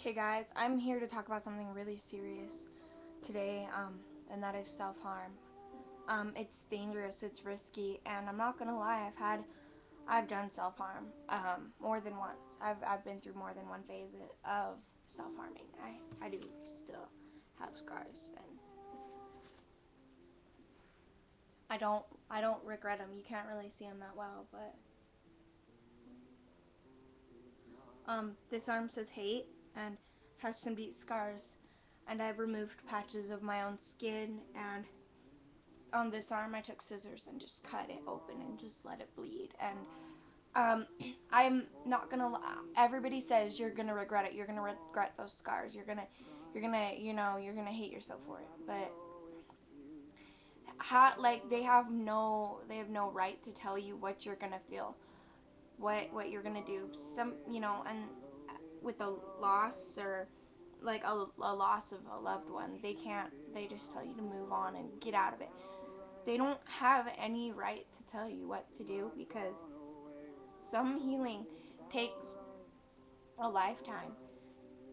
Okay guys, I'm here to talk about something really serious today, and that is self-harm. It's dangerous, it's risky, and I'm not gonna lie, I've done self-harm, more than once. I've been through more than one phase of self-harming. I do still have scars, and I don't regret them. You can't really see them that well, but, this arm says hate, and has some deep scars, and I've removed patches of my own skin, and on this arm I took scissors and just cut it open and just let it bleed. And I'm not gonna lie, everybody says you're gonna regret it, you're gonna regret those scars, you're gonna you're gonna hate yourself for it. But they have no right to tell you what you're gonna feel, what you're gonna do. And with a loss, or like a loss of a loved one, they just tell you to move on and get out of it. They don't have any right to tell you what to do, because some healing takes a lifetime.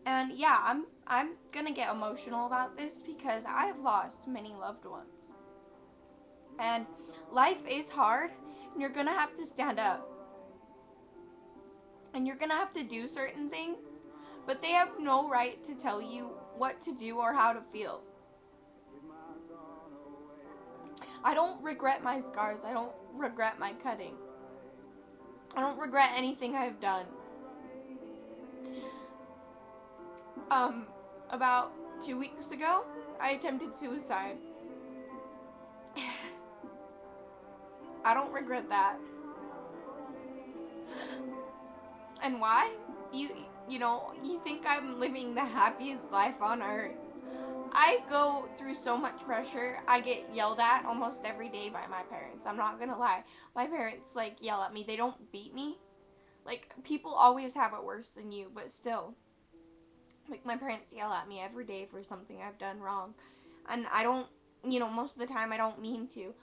And yeah, I'm gonna get emotional about this because I've lost many loved ones. And life is hard, and you're gonna have to stand up. And you're gonna have to do certain things, but they have no right to tell you what to do or how to feel. I don't regret my scars. I don't regret my cutting. I don't regret anything I've done. About 2 weeks ago, I attempted suicide. I don't regret that. And why? You think I'm living the happiest life on earth. I go through so much pressure. I get yelled at almost every day by my parents. I'm not gonna lie. My parents yell at me. They don't beat me. People always have it worse than you, but still. My parents yell at me every day for something I've done wrong. And I don't, most of the time I don't mean to.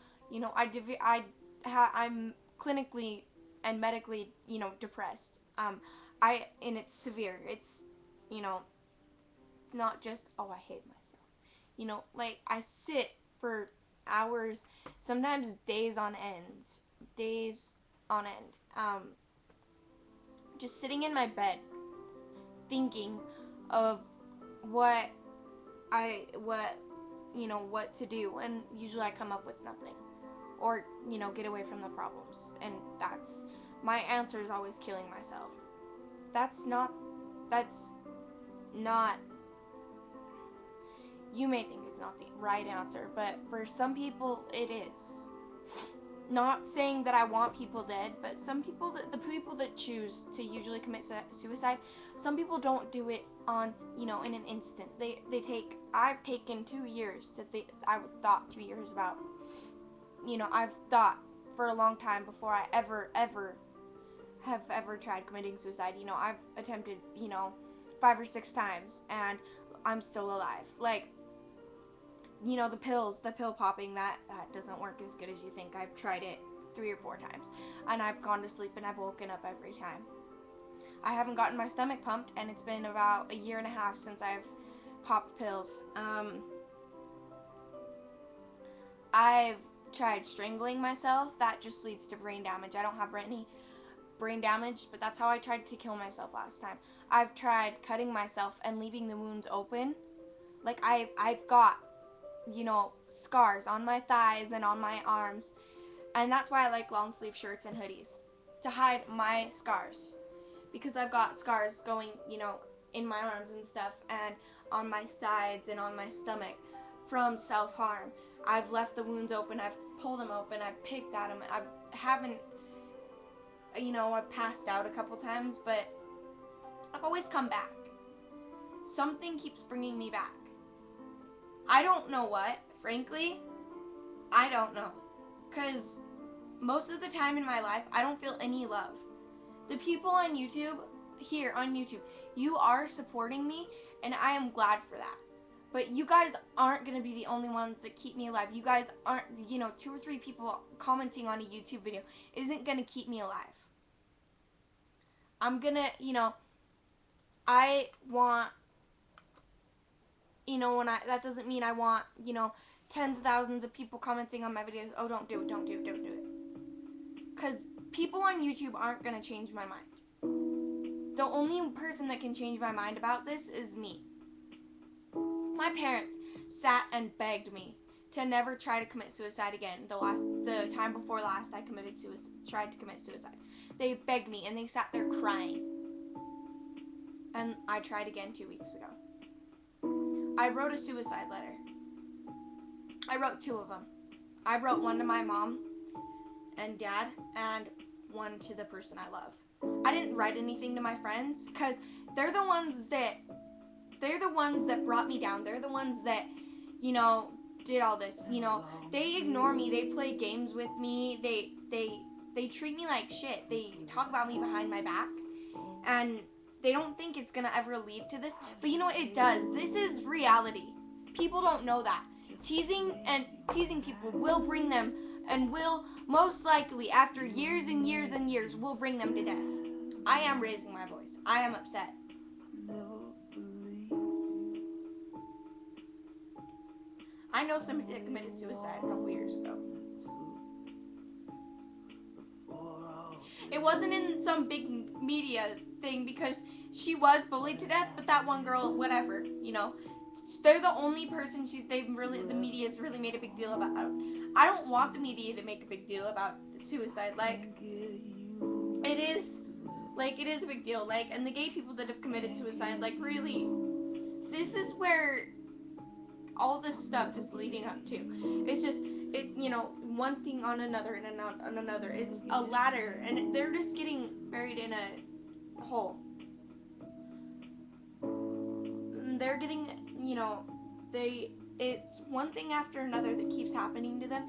I'm clinically and medically, depressed. And it's severe. It's not just, oh, I hate myself. I sit for hours, sometimes days on end. Days on end. Just sitting in my bed, thinking of what what to do, and usually I come up with nothing, or get away from the problems, and that's my answer is always killing myself. That's not you may think it's not the right answer, but for some people it is. Not saying that I want people dead, but the people that choose to usually commit suicide, some people don't do it on, in an instant. I've taken 2 years to think. I thought 2 years about, I've thought for a long time before I ever tried committing suicide. I've attempted, 5 or 6 times, and I'm still alive. The pill popping, that doesn't work as good as you think. I've tried it 3 or 4 times, and I've gone to sleep and I've woken up every time. I haven't gotten my stomach pumped, and it's been about a year and a half since I've popped pills. I've tried strangling myself. That just leads to brain damage. I don't have any brain damage, but that's how I tried to kill myself last time. I've tried cutting myself and leaving the wounds open. I've got scars on my thighs and on my arms, and that's why I like long sleeve shirts and hoodies, to hide my scars, because I've got scars going in my arms and stuff, and on my sides and on my stomach from self-harm. I've left the wounds open, I've pulled them open, I've picked at them. I've passed out a couple times, but I've always come back. Something keeps bringing me back. I don't know what, frankly. I don't know. Because most of the time in my life, I don't feel any love. The people on YouTube, you are supporting me, and I am glad for that. But you guys aren't going to be the only ones that keep me alive. You guys aren't, 2 or 3 people commenting on a YouTube video isn't going to keep me alive. I'm going to, I want, that doesn't mean I want, tens of thousands of people commenting on my videos. Oh, don't do it, don't do it, don't do it. Because people on YouTube aren't going to change my mind. The only person that can change my mind about this is me. My parents sat and begged me to never try to commit suicide again. The time before last I tried to commit suicide. They begged me and they sat there crying. And I tried again 2 weeks ago. I wrote a suicide letter. I wrote 2 of them. I wrote one to my mom and dad and one to the person I love. I didn't write anything to my friends because they're the ones that brought me down. They're the ones that, did all this. They ignore me. They play games with me. They treat me like shit. They talk about me behind my back. And they don't think it's going to ever lead to this. But it does. This is reality. People don't know that. Teasing people will bring them, and will most likely, after years and years and years, will bring them to death. I am raising my voice. I am upset. I know somebody that committed suicide a couple years ago. It wasn't in some big media thing because she was bullied to death, but that one girl, whatever, they're the only person the media's really made a big deal about. I don't want the media to make a big deal about suicide. It is a big deal. And the gay people that have committed suicide, really, this is where all this stuff is leading up to. It's just, one thing on another and on another. It's a ladder, and they're just getting buried in a hole. They're getting, it's one thing after another that keeps happening to them.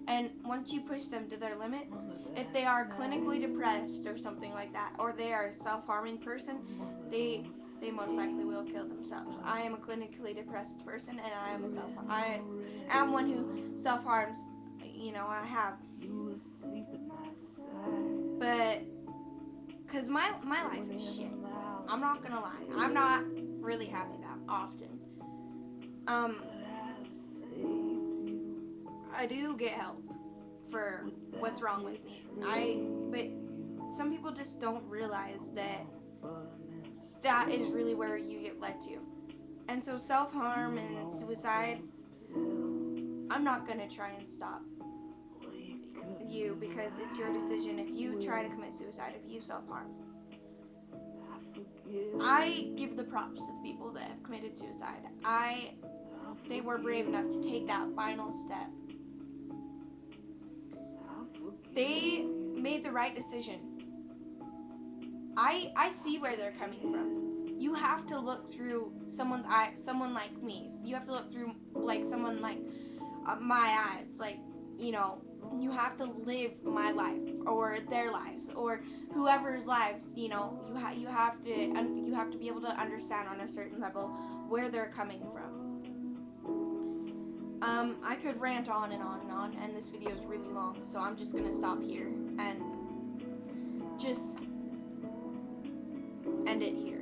And once you push them to their limits, if they are clinically depressed or something like that, or they are a self-harming person, they most likely will kill themselves. I am a clinically depressed person, and I am one who self-harms. I have. But, because my life is shit. I'm not gonna lie. I'm not really happy that often. I do get help for what's wrong with me. But some people just don't realize that is really where you get led to. And so self-harm and suicide, I'm not gonna try and stop you because it's your decision if you try to commit suicide, if you self-harm. I give the props to the people that have committed suicide. They were brave enough to take that final step. They made the right decision. I see where they're coming from. You have to look through someone's eye, someone like me. You have to look through someone like my eyes. You have to live my life or their lives or whoever's lives. You have to be able to understand on a certain level where they're coming from. I could rant on and on and on, and this video is really long, so I'm just gonna stop here and just end it here.